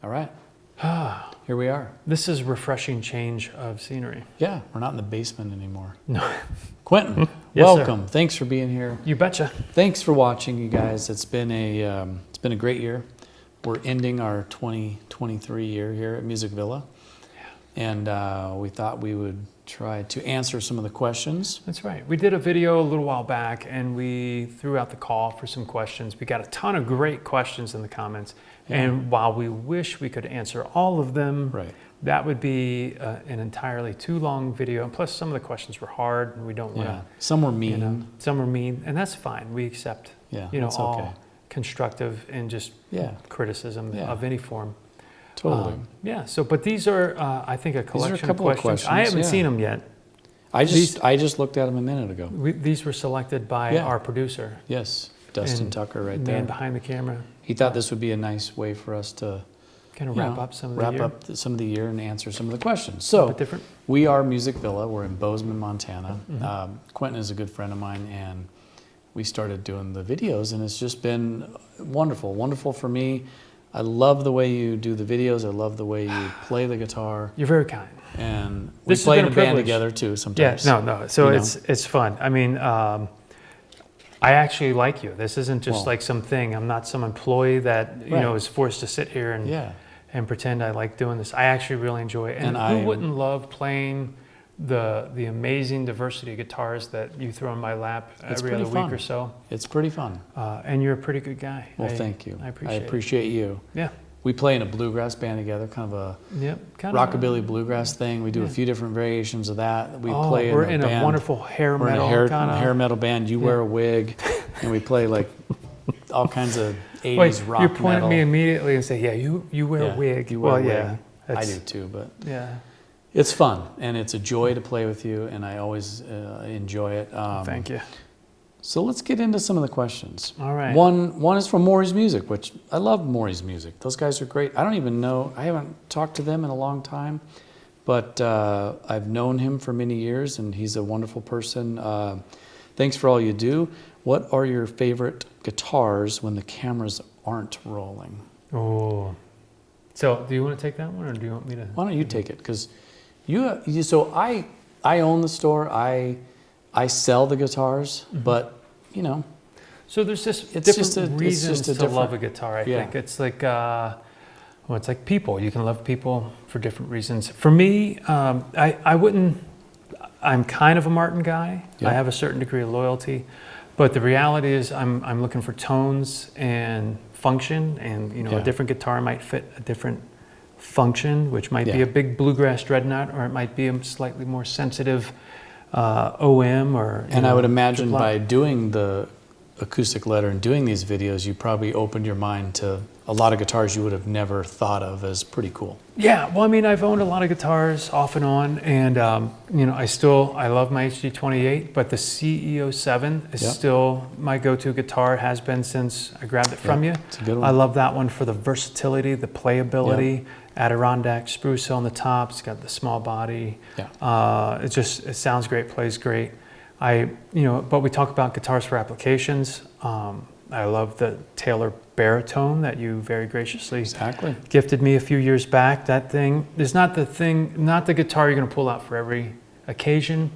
All right. Here we are. This is a refreshing change of scenery. Yeah, we're not in the basement anymore. No. Quinton, Yes, welcome. Sir. Thanks for being here. You betcha. Thanks for watching, you guys. It's been a great year. We're ending our 2023 year here at Music Villa. Yeah. And we thought we would try to answer some of the questions. That's right. We did a video a little while back and we threw out the call for some questions. We got a ton of great questions in the comments. Yeah. And while we wish we could answer all of them, right, that would be an entirely too long video. And plus some of the questions were hard and we don't want to. Some were mean. Some were mean, and that's fine. We accept all constructive and just criticism of any form. Totally. But these are, I think, a collection of questions. I haven't seen them yet. I just looked at them a minute ago. These were selected by our producer. Yes, Dustin Tucker right there. Man behind the camera. He thought this would be a nice way for us to kind of wrap up some of the year and answer some of the questions. So we are Music Villa. We're in Bozeman, Montana. Mm-hmm. Quinton is a good friend of mine, and we started doing the videos, and it's just been wonderful for me. I love the way you do the videos. I love the way you play the guitar. You're very kind. And we play in a band together too sometimes. Yeah, no. So it's fun. I mean, I actually like you. This isn't just like something. I'm not some employee that is forced to sit here and pretend I like doing this. I actually really enjoy it. And who wouldn't love playing the amazing diversity of guitars that you throw in my lap every other week or so? It's pretty fun. And you're a pretty good guy. Well, thank you. I appreciate you. Yeah. We play in a bluegrass band together, kind of a rockabilly bluegrass thing. We do a few different variations of that. We play in a wonderful hair metal. We're in a hair metal band. You wear a wig, and we play like all kinds of 80s rock metal. You point at me immediately and say, you wear a wig. You wear a wig. I do too, but it's fun, and it's a joy to play with you, and I always enjoy it. Thank you. So let's get into some of the questions. All right. One is from Maury's Music, which I love Maury's Music. Those guys are great. I don't even know, I haven't talked to them in a long time, but I've known him for many years, and he's a wonderful person. Thanks for all you do. What are your favorite guitars when the cameras aren't rolling? Oh. So do you want to take that one, or do you want me to? Why don't you take it? Because so I own the store. I sell the guitars, but so there's just different reasons to love a guitar. I think it's like it's like people. You can love people for different reasons. For me, I wouldn't. I'm kind of a Martin guy. I have a certain degree of loyalty, but the reality is I'm looking for tones and function, and a different guitar might fit a different function, which might be a big bluegrass dreadnought, or it might be a slightly more sensitive OM, I would imagine by doing the acoustic letter and doing these videos, you probably opened your mind to a lot of guitars you would have never thought of as pretty cool. Yeah, well, I mean, I've owned a lot of guitars off and on, and I love my HD28, but the CEO7 is still my go-to guitar. Has been since I grabbed it from you. It's a good one. I love that one for the versatility, the playability. Adirondack spruce on the top. It's got the small body. It sounds great, plays great. But we talk about guitars for applications. I love the Taylor baritone that you very graciously gifted me a few years back. That thing is not the guitar you're going to pull out for every occasion,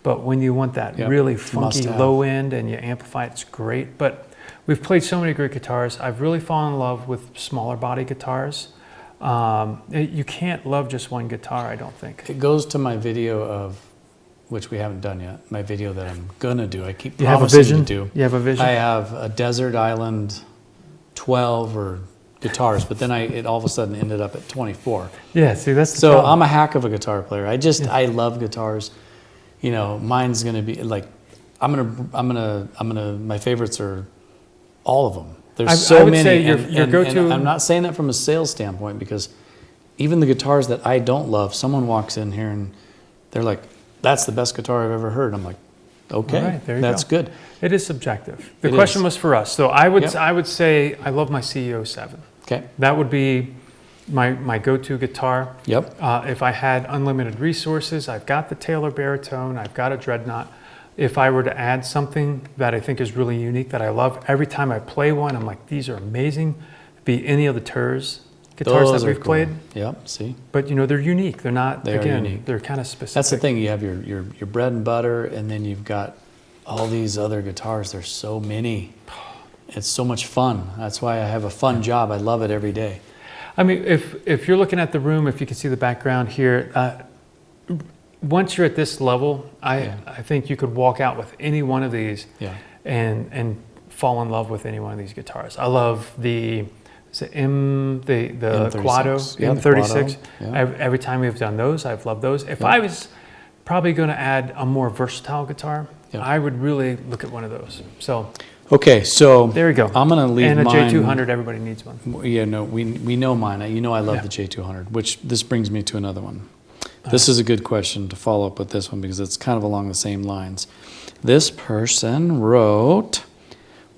but when you want that really funky low end and you amplify it, it's great. But we've played so many great guitars. I've really fallen in love with smaller body guitars. You can't love just one guitar, I don't think. It goes to my video of, which we haven't done yet, my video that I'm gonna do. I keep promising to do. You have a vision? I have a Desert Island 12 guitars, but then it all of a sudden ended up at 24. Yeah, see, that's the problem. I'm a hack of a guitar player. I love guitars. Mine's gonna be like, my favorites are all of them. There's so many. Say your go-to. And I'm not saying that from a sales standpoint, because even the guitars that I don't love, someone walks in here and they're like, "That's the best guitar I've ever heard." I'm like, "Okay, that's good." It is subjective. The question was for us, so I would say I love my CEO7. Okay, that would be my go-to guitar. Yep. If I had unlimited resources, I've got the Taylor baritone. I've got a dreadnought. If I were to add something that I think is really unique that I love, every time I play one, I'm like, these are amazing. Be any of the Turs. guitars Those that are we've cool. played. Yep. See, But they're unique. They're not. They are again, unique. they're kind of specific. that's the thing. You have your bread and butter, and then you've got all these other guitars. There's so many. It's so much fun. That's why I have a fun job. I love it every day. I mean, if you're looking at the room, if you can see the background here, once you're at this level, I think you could walk out with any one of these, and fall in love with any one of these guitars. I love the M36. Quado, Yeah, the M36. Quado, yeah. Every time we've done those, I've loved those. If I was probably going to add a more versatile guitar, I would really look at one of those. So Okay, so there you go. I'm gonna leave and a mine. J200. Everybody needs one. Yeah, no, we know mine. You know I love the J200, which this brings me to another one. This is a good question to follow up with this one because it's kind of along the same lines. This person wrote,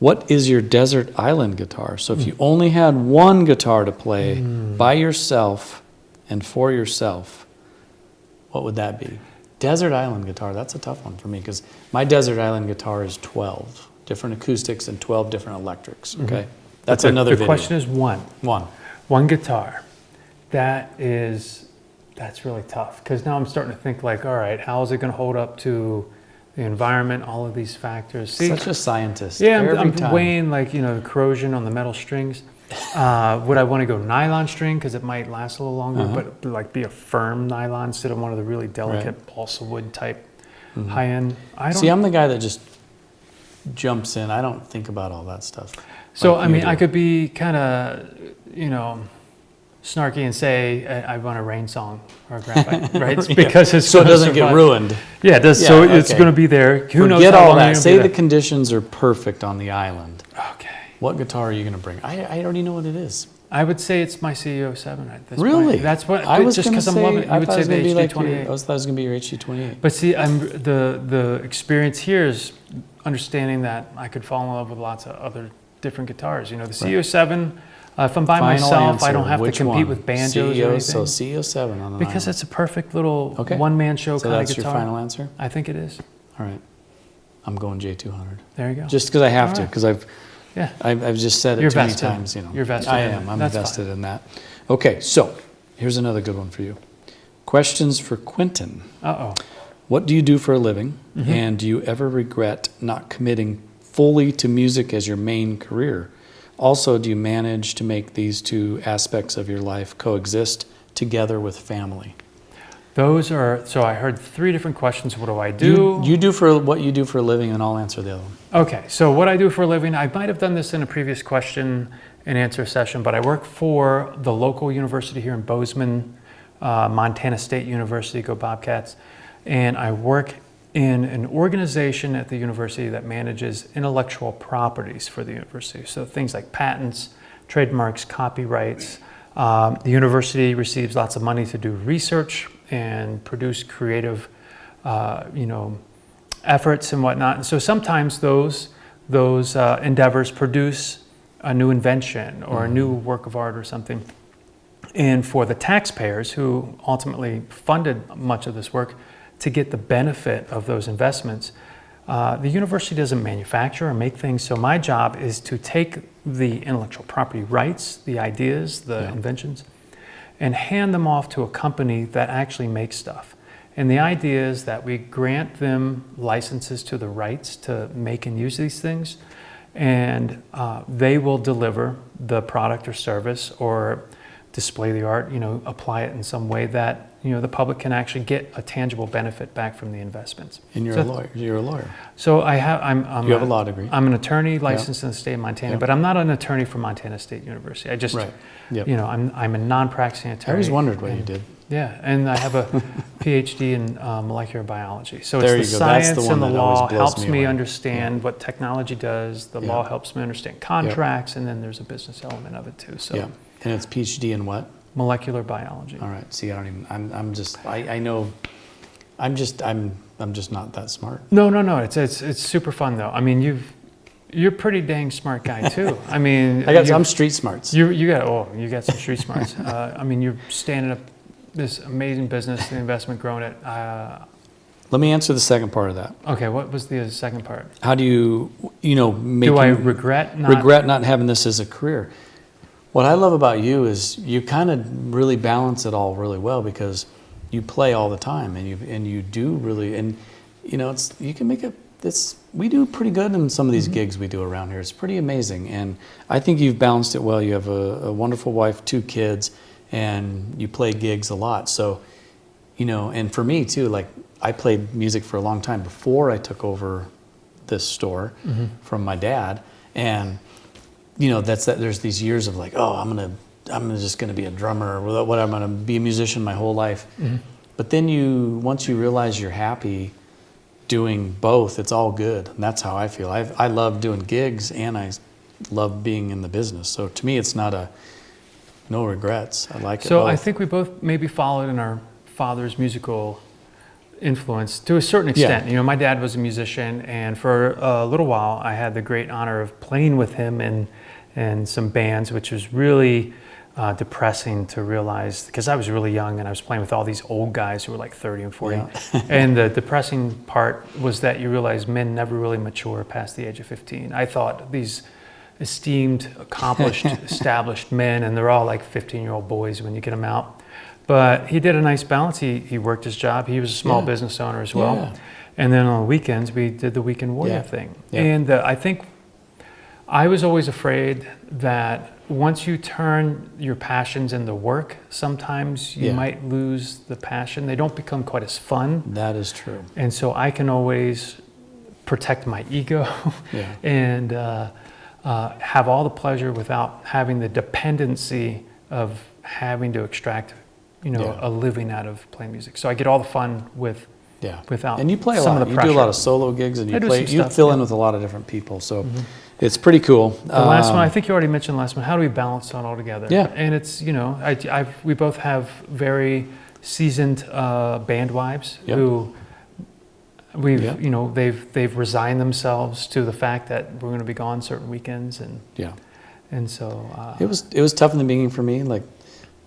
what is your desert island guitar? So if you only had one guitar to play by yourself and for yourself, what would that be? Desert island guitar, that's a tough one for me because my desert island guitar is 12 different acoustics and 12 different electrics, okay? That's another The video. question is one. One guitar. That's really tough because now I'm starting to think like, all right, how is it going to hold up to the environment, all of these factors? See, such a scientist. yeah, every I'm time. weighing like, the corrosion on the metal strings. Would I want to go nylon string because it might last a little longer, but like be a firm nylon instead of one of the really delicate balsa wood type high end? See, I'm the guy that just jumps in. I don't think about all that stuff. So, like I mean, you do. I could be kind of, snarky and say I want a rain song or a graphite, right? It's because it's so it gonna doesn't get survive. ruined. Yeah, it does. Yeah, So it's okay. going to be there. Who knows Forget how all long that. it's Say gonna the be there. conditions are perfect on the island. Okay. What guitar are you going to bring? I already know what it is. I would say it's my CEO7 at this Really? point. That's what I was just going to because I'm say. loving it. I You would thought say it was the going to be like HD28. I thought it was going to be your HD28. But see, the experience here is understanding that I could fall in love with lots of other different guitars. The CEO7. If I'm by myself, I don't have to compete with banjos or anything. So CEO7 on the Because island. it's a perfect little Okay. one-man show So kind that's of guitar. your final answer? I think it is. All right. I'm going J200. There you go. Just because I have All to, right. because I've just said it You're too many vested. times. You're vested I in it. am. I'm That's invested fine. in that. Okay, so here's another good one for you. Questions for Quinton. Uh-oh. What do you do for a living? And do you ever regret not committing fully to music as your main career? Also, do you manage to make these two aspects of your life coexist together with family? So I heard 3 different questions. What do I do? You do for what you do for a living, and I'll answer the other one. Okay, so what I do for a living, I might have done this in a previous question and answer session, but I work for the local university here in Bozeman, Montana State University, go Bobcats, and I work in an organization at the university that manages intellectual properties for the university. So things like patents, trademarks, copyrights. The university receives lots of money to do research and produce creative, efforts and whatnot. And so sometimes those endeavors produce a new invention or a new work of art or something. And for the taxpayers who ultimately funded much of this work, to get the benefit of those investments, the university doesn't manufacture or make things. So my job is to take the intellectual property rights, the ideas, the inventions, and hand them off to a company that actually makes stuff. And the idea is that we grant them licenses to the rights to make and use these things, and they will deliver the product or service or display the art, apply it in some way that the public can actually get a tangible benefit back from the investments. And you're a lawyer. You're a lawyer. So you have a law degree. I'm an attorney licensed in the state of Montana, but I'm not an attorney for Montana State University. I just, Right. Yep. I'm a non-practicing attorney. I always wondered what you did. Yeah, and I have a PhD in molecular biology. So There it's the you go. That's the science one and the that always law blows helps me me away. understand what technology does. The law helps me understand contracts, and then there's a business element of it too. So Yeah. And it's PhD in what? molecular biology. All right. See, I don't even. I know. I'm just not that smart. No. It's super fun though. I mean, you're a pretty dang smart guy too. I mean, I'm street smarts. you got some street smarts. I mean, you're standing up this amazing business, the investment, growing it. Let me answer the second part of that. Okay, what was the second part? How do you, Do I regret not? regret not having this as a career? What I love about you is you kind of really balance it all really well, because you play all the time, and you do really, and you know, it's, you can make it. We do pretty good in some of these gigs we do around here. It's pretty amazing, and I think you've balanced it well. You have a wonderful wife, 2 kids, and you play gigs a lot. So, you know, and for me too, like I played music for a long time before I took over this store from my dad, and you know, there's these years of like, oh, I'm just gonna be a drummer, or what, I'm gonna be a musician my whole life. But then once you realize you're happy doing both, it's all good, and that's how I feel. I love doing gigs, and I love being in the business. So to me, it's not no regrets. I like it. So both. I think we both maybe followed in our father's musical influence to a certain extent. You know, my dad was a musician, and for a little while I had the great honor of playing with him in some bands, which was really depressing to realize, because I was really young and I was playing with all these old guys who were like 30 and 40. And the depressing part was that you realize men never really mature past the age of 15. I thought these esteemed, accomplished, established men, and they're all like 15-year-old boys when you get them out. But he did a nice balance. He worked his job. He was a small business owner as well. And then on the weekends, we did the Weekend Warrior thing. And I think I was always afraid that once you turn your passions into work, sometimes you might lose the passion. They don't become quite as fun. That is true. And so I can always protect my ego and have all the pleasure without having the dependency of having to extract, you know, a living out of playing music. So I get all the fun without. And you play a some lot. of the You pressure. do a lot of solo gigs, and you fill in with a lot of different people. So it's pretty cool. The last one, I think you already mentioned the last one. How do we balance that all together? Yeah. And it's, you know, we both have very seasoned band wives who you know, they've resigned themselves to the fact that we're going to be gone certain weekends, and so it was tough in the beginning for me. Like,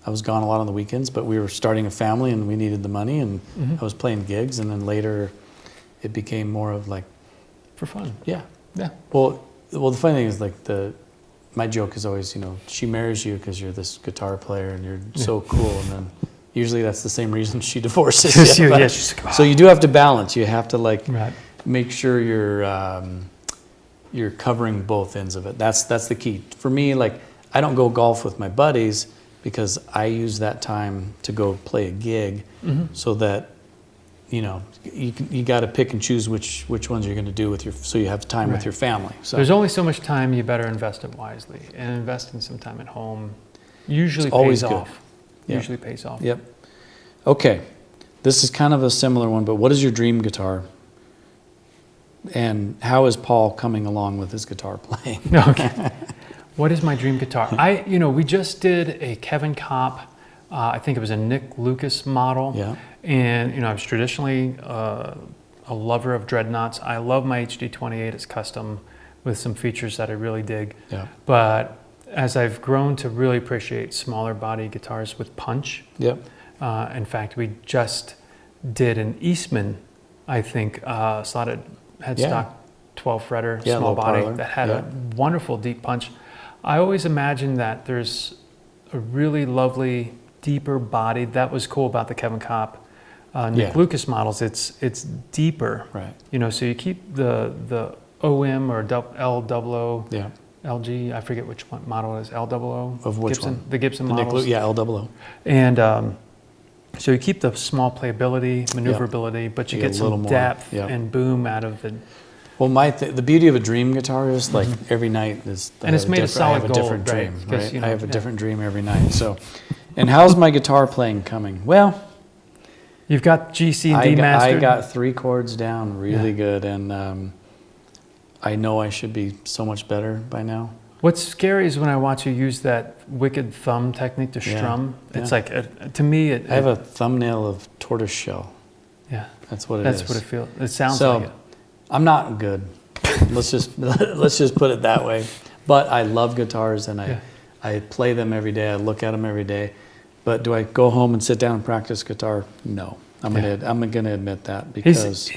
I was gone a lot on the weekends, but we were starting a family and we needed the money, and I was playing gigs, and then later it became more of like for fun. Yeah. Well, the funny thing is, like, my joke is always, you know, she marries you because you're this guitar player and you're so cool, and then usually that's the same reason she divorces you. So you do have to balance. You have to make sure you're covering both ends of it. That's the key for me. Like, I don't go golf with my buddies because I use that time to go play a gig, so that, you know, you got to pick and choose which ones you're going to do so you have time with your family. So there's only so much time. You better invest it wisely, and investing some time at home usually always pays good. off. Usually pays off. Yep. Okay, this is kind of a similar one, but what is your dream guitar? And how is Paul coming along with his guitar playing? Okay. What is my dream guitar? We just did a Kevin Kopp, I think it was a Nick Lucas model. Yeah. And, you know, I was traditionally a lover of dreadnoughts. I love my HD28. It's custom with some features that I really dig. Yeah. But as I've grown to really appreciate smaller body guitars with punch. Yep. In fact, we just did an Eastman, I think, slotted headstock 12 fretter, small body parlor. that had a wonderful deep punch. I always imagine that there's a really lovely deeper body. That was cool about the Kevin Kopp Nick Lucas models. It's deeper, right? You know, so you keep the OM or LOO, LG. I forget which one model it is. LOO of which Gibson, one? The Gibson the models. LOO. And so you keep the small playability, maneuverability, but you get some depth and boom out of it. Well, the beauty of a dream guitar is, like, every night is, and it's made of solid gold, I have a different dream, right? You know, I have a different dream every night. So, and how's my guitar playing coming? Well, you've got GC and D mastered. I got 3 chords down really good, and I know I should be so much better by now. What's scary is when I watch you use that wicked thumb technique to strum. It's like, to me, I have a thumbnail of tortoise shell. Yeah, that's what it is. That's what it feels. It sounds like it. I'm not good. let's just put it that way. But I love guitars, and I play them every day. I look at them every day. But do I go home and sit down and practice guitar? No. I'm gonna admit that because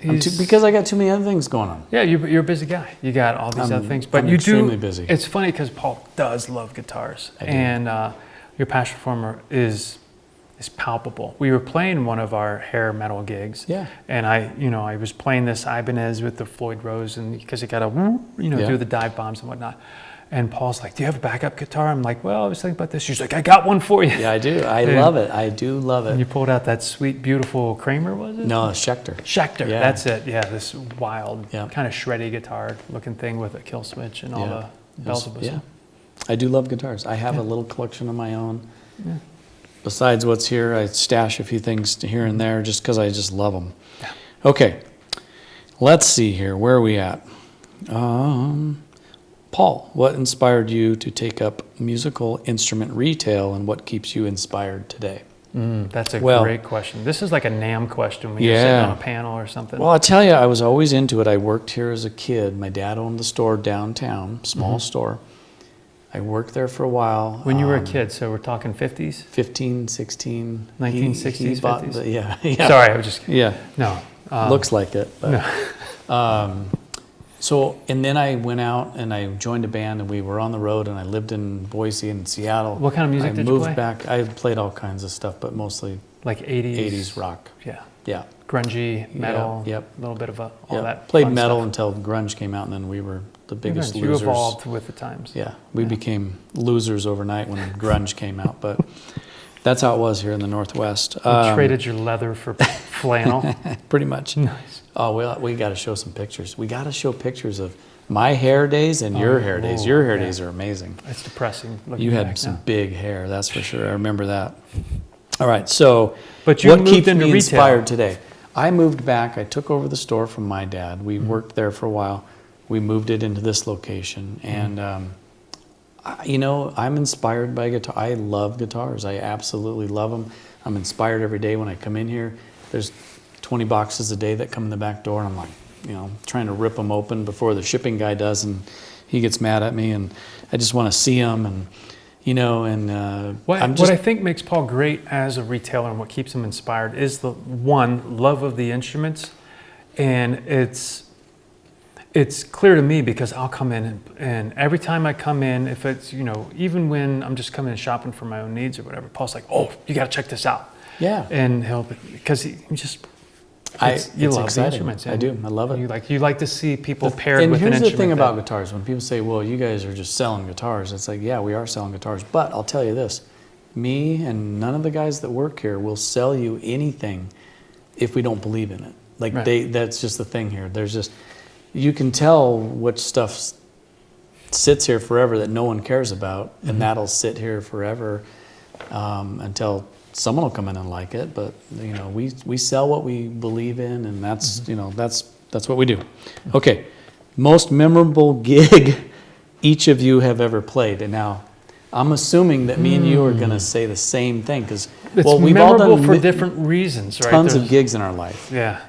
because I got too many other things going on. Yeah, you're a busy guy. You got all these other things, but I'm you extremely busy. It's funny because Paul does love guitars, and your passion for them is palpable. We were playing one of our hair metal gigs, and I was playing this Ibanez with the Floyd Rose, and because it got do the dive bombs and whatnot. And Paul's like, "Do you have a backup guitar?" I'm like, "Well, I was thinking about this." She's like, "I got one for you." Yeah, I do. I love it. I do love it. And you pulled out that sweet, beautiful Kramer, was it? No, Schecter. Schecter, Yeah. that's it. Yeah, this wild, kind of shreddy guitar looking thing with a kill switch and all the bells and whistles. I do love guitars. I have a little collection of my own. Yeah. Besides what's here, I stash a few things here and there just because I just love them. Yeah. Okay, let's see here. Where are we at? Paul, what inspired you to take up musical instrument retail, and what keeps you inspired today? That's a great question. This is like a NAM question when you're sitting on a panel or something. Well, I'll tell you, I was always into it. I worked here as a kid. My dad owned the store downtown, small store. I worked there for a while. When you were a kid, so we're talking 50s? 15, 16. 1960s, 50s? Yeah. Sorry, I was just... Yeah. No. Looks like it. But, no. And then I went out and I joined a band, and we were on the road, and I lived in Boise and Seattle. What kind of music did you play? I moved back. I played all kinds of stuff, but mostly like 80s rock. Yeah. Grungy, metal. Yep. A little bit of all that. Played metal until grunge came out, and then we were the biggest losers. You evolved with the times. Yeah. We became losers overnight when grunge came out, but that's how it was here in the Northwest. You traded your leather for flannel. Pretty much. Nice. Oh, we got to show some pictures. We got to show pictures of my hair days and your hair days. Your hair days are amazing. It's depressing. You had some big hair, that's for sure. I remember that. All right, so but you what moved keeps into me retail. Inspired today? I moved back. I took over the store from my dad. We worked there for a while. We moved it into this location, and I'm inspired by guitar. I love guitars. I absolutely love them. I'm inspired every day when I come in here. There's 20 boxes a day that come in the back door, and I'm like, trying to rip them open before the shipping guy does, and he gets mad at me, and I just want to see them, and what I think makes Paul great as a retailer and what keeps him inspired is the love of the instruments, and it's clear to me because I'll come in and every time I come in, if it's even when I'm just coming and shopping for my own needs or whatever, Paul's like, "Oh, you got to check this out." Yeah, and because he just. You love exciting. The instruments. I do. I love it. You like to see people paired with an instrument. And here's the thing about guitars. When people say, "Well, you guys are just selling guitars," it's like, yeah, we are selling guitars. But I'll tell you this: me and none of the guys that work here will sell you anything if we don't believe in it. That's just the thing here. You can tell which stuff sits here forever that no one cares about, and that'll sit here forever until someone will come in and like it. But we sell what we believe in, and that's that's what we do. Okay, most memorable gig each of you have ever played. And now I'm assuming that me and you are going to say the same thing because we've all done for different reasons, right? Tons of gigs in our life. Yeah.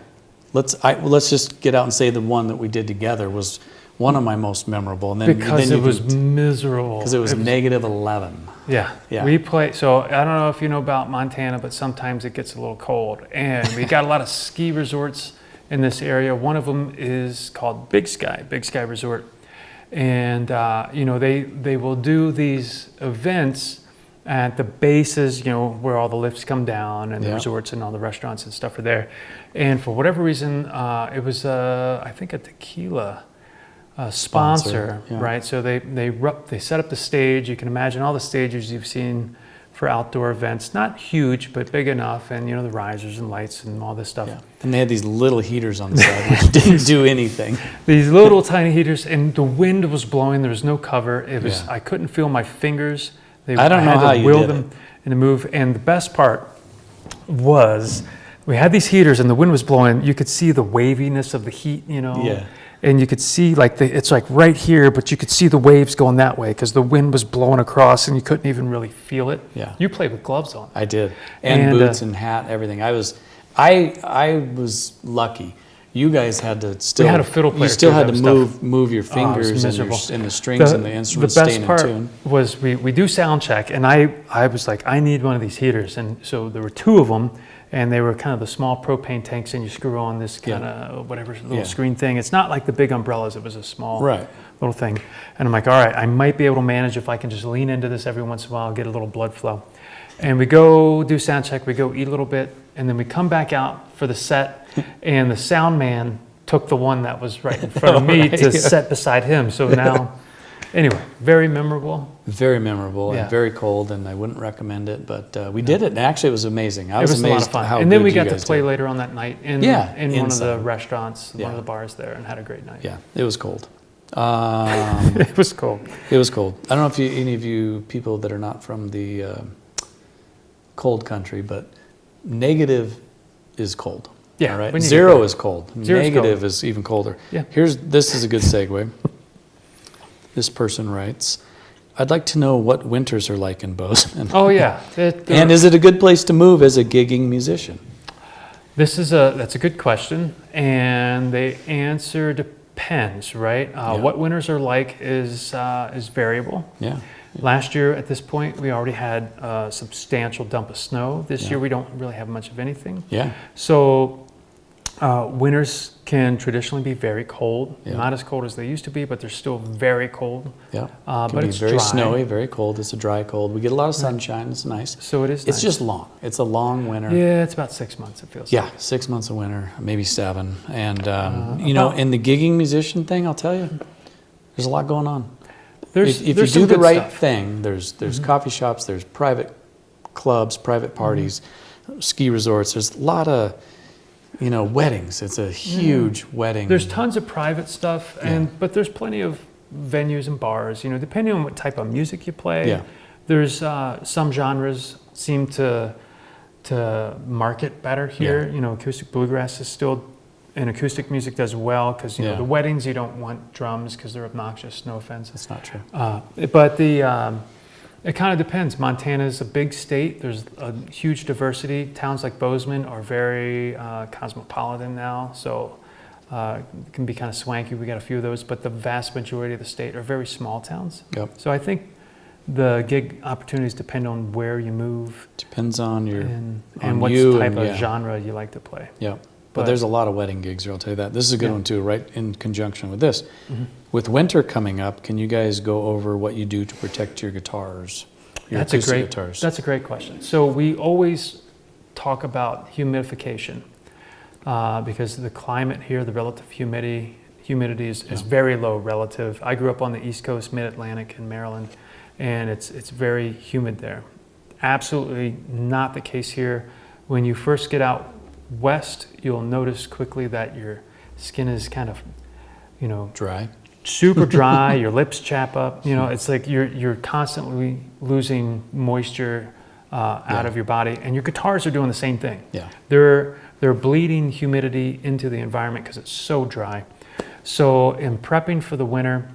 Let's just get out and say the one that we did together was one of my most memorable, and then because it was miserable. Because it was -11. Yeah. We play. So I don't know if you know about Montana, but sometimes it gets a little cold, and we got a lot of ski resorts in this area. One of them is called Big Sky Resort, and they will do these events at the bases, where all the lifts come down and the resorts and all the restaurants and stuff are there. And for whatever reason, it was I think a tequila sponsor, right? So they set up the stage. You can imagine all the stages you've seen for outdoor events, not huge, but big enough, and the risers and lights and all this stuff. Yeah. And they had these little heaters on the side which didn't do anything. These little tiny heaters, and the wind was blowing. There was no cover. It was I couldn't feel my fingers. I don't know how you did it. And to move. And the best part was we had these heaters, and the wind was blowing. You could see the waviness of the heat, Yeah. And you could see it's like right here, but you could see the waves going that way because the wind was blowing across, and you couldn't even really feel it. Yeah. You played with gloves on. I did, and boots and hat, everything. I was lucky. You guys had to still. We had a fiddle player. You still had to move your fingers and the strings and the instruments staying in tune. The best part was we do sound check, and I was like, I need one of these heaters, and so there were two of them. and they were kind of the small propane tanks, and you screw on this kind of whatever little Yeah. screen thing. It's not like the big umbrellas. It was a small Right. little thing. And I'm like, all right, I might be able to manage if I can just lean into this every once in a while, get a little blood flow. And we go do sound check, we go eat a little bit, and then we come back out for the set, and the sound man took the one that was right in front of me to set beside him. So now, anyway, very memorable. Very memorable Yeah. and very cold, and I wouldn't recommend it, but we did it, and actually it was amazing. I It was was a lot amazed of fun. how And then good we you got to guys play did. later on that night in Yeah, one of the inside. restaurants, Yeah. one of the bars there, and had a great night. Yeah, it was cold. It was cool. It was cold. I don't know if any of you people that are not from the cold country, but negative is cold. Yeah, All right. when you get Zero there. is cold. Zero's Negative cold. is even colder. Yeah. This is a good segue. This person writes, I'd like to know what winters are like in Bozeman. Oh yeah. And is it a good place to move as a gigging musician? That's a good question, and the answer depends, right? What winters are like is variable. Yeah. Last year at this point, we already had a substantial dump of snow. This year, we don't really have much of anything. Yeah. So winters can traditionally be very cold. Yeah. Not as cold as they used to be, but they're still very cold. Yeah. But Can be it's very dry. snowy, very cold. It's a dry cold. We get a lot of sunshine. It's nice. So it is. It's nice. just long. It's a long winter. Yeah, it's about 6 months. It feels. Yeah, like. 6 months of winter, maybe 7. And, in the gigging musician thing, I'll tell you, there's a lot going on. There's If you there's do some the good right stuff. thing, there's coffee shops, there's private clubs, private parties, ski resorts. There's a lot of, weddings. It's a huge wedding. There's tons of private stuff, but there's plenty of venues and bars. Depending on what type of music you play. Yeah. There's some genres seem to market better here. Yeah. Acoustic bluegrass is still, and acoustic music does well because the weddings you don't want drums because they're obnoxious. No offense. That's not true. But it kind of depends. Montana's a big state. There's a huge diversity. Towns like Bozeman are very cosmopolitan now, so it can be kind of swanky. We got a few of those, but the vast majority of the state are very small towns. Yep. So I think the gig opportunities depend on where you move Depends on your and what type of genre you like to play. Yeah. But there's a lot of wedding gigs here, I'll tell you that. This is a good one too, right in conjunction with this. Mm-hmm. With winter coming up, can you guys go over what you do to protect your guitars, your acoustic guitars? That's a great question. So we always talk about humidification because the climate here, the relative humidity is very low relative. I grew up on the East Coast, Mid-Atlantic in Maryland, and it's very humid there. Absolutely not the case here. When you first get out west, you'll notice quickly that your skin is kind of, dry. Super dry. Your lips chap up. It's like you're constantly losing moisture out of your body, and your guitars are doing the same thing. Yeah. They're bleeding humidity into the environment because it's so dry. So in prepping for the winter,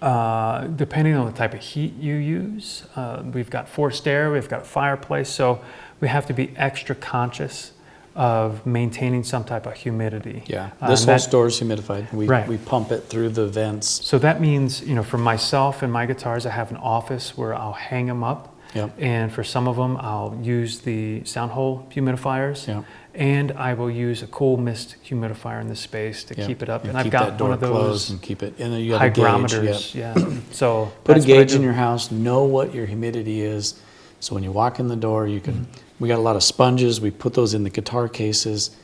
depending on the type of heat you use, we've got forced air, we've got a fireplace, so we have to be extra conscious of maintaining some type of humidity. Yeah, this whole store is humidified. Right. We pump it through the vents. So that means, for myself and my guitars, I have an office where I'll hang them up. Yep. And for some of them, I'll use the sound hole humidifiers. Yep. And I will use a cool mist humidifier in this space to keep it up. And I've keep got that door one of closed those and keep it. And then you have a gauge. hygrometers. Yep. Yeah. So Put a that's what I gauge do. in your house. Know what your humidity is. So when you walk in the door, you can. We got a lot of sponges. We put those in the guitar cases.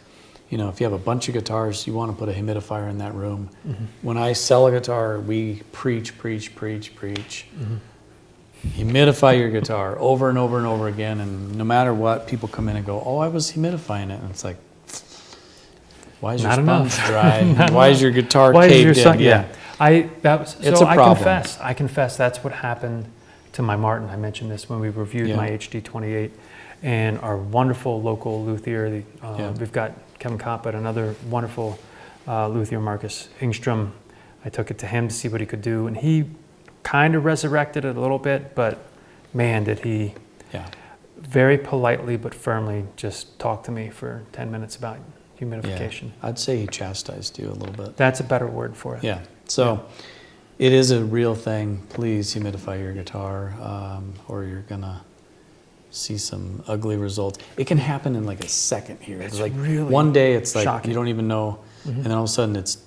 If you have a bunch of guitars, you want to put a humidifier in that room. Mm-hmm. When I sell a guitar, we preach. Mm-hmm. Humidify your guitar over and over and over again, and no matter what, people come in and go, "Oh, I was humidifying it," and it's like, why is your sponge dry? Why is your guitar caved in? Yeah. It's a problem. I confess that's what happened to my Martin. I mentioned this when we reviewed my HD28, and our wonderful local luthier. We've got Kevin Kopp, but another wonderful luthier, Marcus Engstrom. I took it to him to see what he could do, and he kind of resurrected it a little bit, but man, did he very politely but firmly just talk to me for 10 minutes about humidification. Yeah. I'd say he chastised you a little bit. That's a better word for it. Yeah. So it is a real thing. Please humidify your guitar, or you're gonna see some ugly results. It can happen in like a second here. It's like really one day it's like shocking. you don't even know, and then all of a sudden it's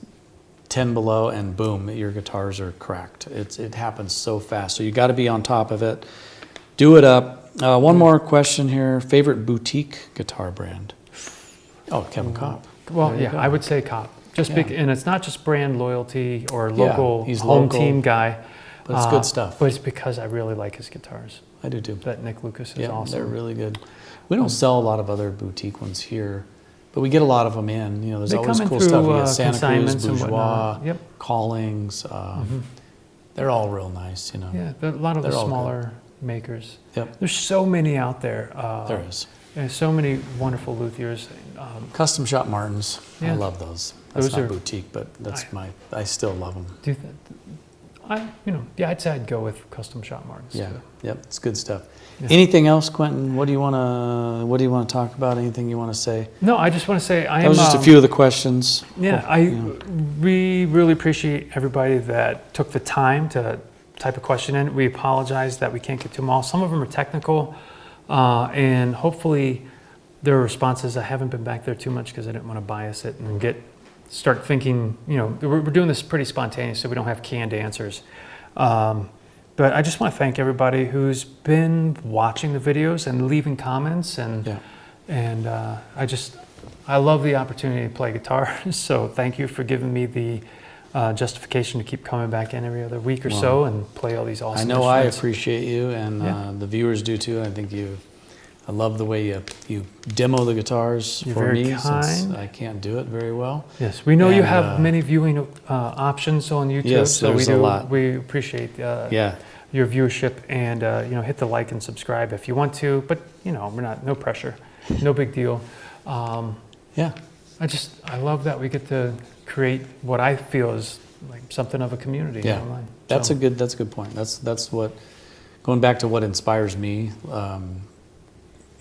10 below, and boom, your guitars are cracked. It happens so fast. So you got to be on top of it. Do it up. One more question here. Favorite boutique guitar brand? Oh, Kevin Kopp. Well, yeah, I would say Kopp. And it's not just brand loyalty or local he's home local, team guy. but it's good stuff. But it's because I really like his guitars. I do too. That Nick Lucas is Yeah, awesome. they're really good. We don't sell a lot of other boutique ones here, but we get a lot of them in. You know, there's They always come in cool through, stuff. We get Santa Cruz, consignments and Bourgeois, whatnot. Yep. Callings. They're all real nice, you know. Yeah, a lot of They're the all smaller makers. Yep. There's so many out there. There is. There's so many wonderful luthiers. Custom Shop Martins. I Yeah. love those. That's Those not are- boutique, but I still love them. I'd say I'd go with Custom Shop Martins. Yeah. too. Yep. It's good stuff. Yeah. Anything else, Quentin? What do you want to talk about? Anything you want to say? No, I just want to say That was just a few of the questions. Yeah, we really appreciate everybody that took the time to type a question in. We apologize that we can't get to them all. Some of them are technical, and hopefully their responses, I haven't been back there too much because I didn't want to bias it and start thinking, we're doing this pretty spontaneous, so we don't have canned answers. But I just want to thank everybody who's been watching the videos and leaving comments, and I love the opportunity to play guitar. So thank you for giving me the justification to keep coming back in every other week or so and play all these awesome I know I instruments. appreciate you, and the viewers do too. I think I love the way you demo the guitars You're for very me, since kind. I can't do it very well. Yes, we know you And, have many viewing options on YouTube, Yes, so there's a lot. we appreciate your viewership, and hit the like and subscribe if you want to, but we're no pressure, no big deal. Yeah. I love that we get to create what I feel is like something of a community Yeah. online. That's So, a good point. That's what, going back to what inspires me,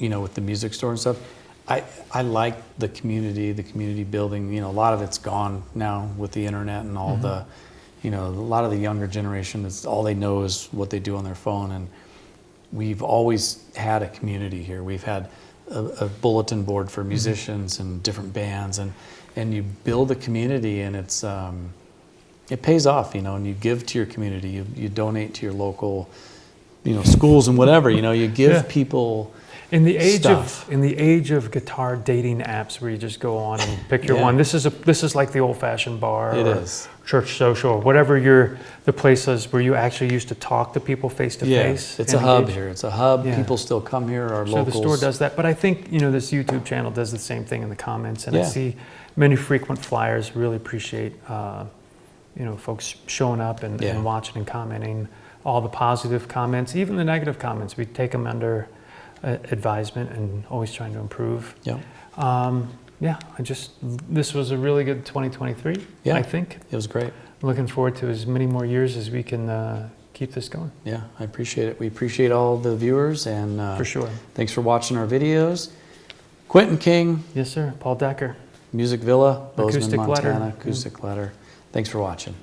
with the music store and stuff. I like the community building. A lot of it's gone now with the internet and all the, a lot of the younger generation, is all they know is what they do on their phone. And we've always had a community here. We've had a bulletin board for musicians and different bands, and you build a community, and it pays off, and you give to your community. You donate to your local, schools and whatever. You give people. In the age stuff. of guitar dating apps, where you just go on and pick your Yeah. one. This is like the old-fashioned bar, It or is. church social, or whatever the place is where you actually used to talk to people face to face. It's a hub here. It's a hub. Yeah. People still come here. Our So locals. the store does that, but I think this YouTube channel does the same thing in the comments, and I Yeah. see many frequent flyers. Really appreciate folks showing up and watching and commenting. All the positive comments, even the negative comments, we take them under advisement and always trying to improve. Yeah. This was a really good 2023. Yeah. I think. It was great. Looking forward to as many more years as we can keep this going. Yeah, I appreciate it. We appreciate all the viewers, and For sure. thanks for watching our videos. Quinton King, Yes, sir. Paul Decker. Music Villa, Bozeman, Acoustic Letter. Montana, Acoustic Letter. Thanks for watching.